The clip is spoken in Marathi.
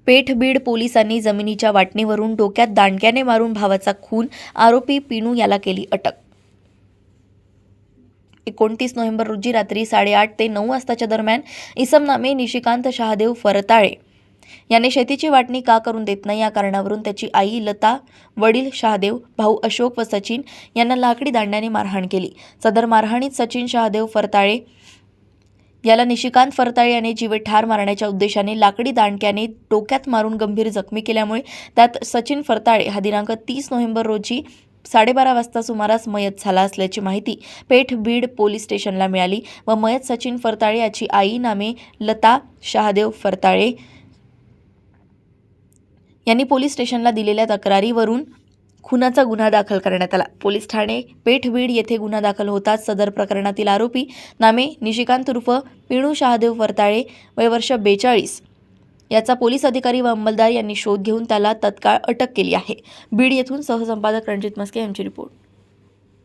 पेठ बीड पोलिसांनी जमिनीच्या वाटणीवरून डोक्यात दांडक्याने मारून भावाचा खून, आरोपी पिनू याला केली अटक। 29 नोव्हेंबर रोजी रात्री 8:30 ते 9 वाजताच्या दरम्यान इसम नामे निशिकांत शहादेव फरताळे याने शेतीची वाटणी का करून देत नाही या कारणावरून त्याची आई लता, वडील शहादेव, भाऊ अशोक व सचिन यांना लाकडी दांड्याने मारहाण केली। सदर मारहाणीत सचिन शहादेव फरताळे याला निशिकांत फरताळे याने जीवे ठार मारण्याच्या उद्देशाने लाकडी दांडक्याने डोक्यात मारून गंभीर जखमी केल्यामुळे त्यात सचिन फरताळे हा दिनांक 30 नोव्हेंबर रोजी 12:30 वाजता सुमारास मयत झाला असल्याची माहिती पेठ बीड पोलीस स्टेशनला मिळाली व मयत सचिन फरताळे याची आई नामे लता शहादेव फरताळे यांनी पोलीस स्टेशनला दिलेल्या तक्रारीवरून खुनाचा गुन्हा दाखल करण्यात आला। पोलीस ठाणे पेठ बीड येथे गुन्हा दाखल होताच सदर प्रकरणातील आरोपी नामे निशिकांत उर्फ पिनू शहादेव फरताळे वय वर्ष 42 याचा पोलीस अधिकारी व अंमलदार यांनी शोध घेऊन त्याला तत्काळ अटक केली आहे। बीड येथून सहसंपादक रणजित मस्के यांची रिपोर्ट।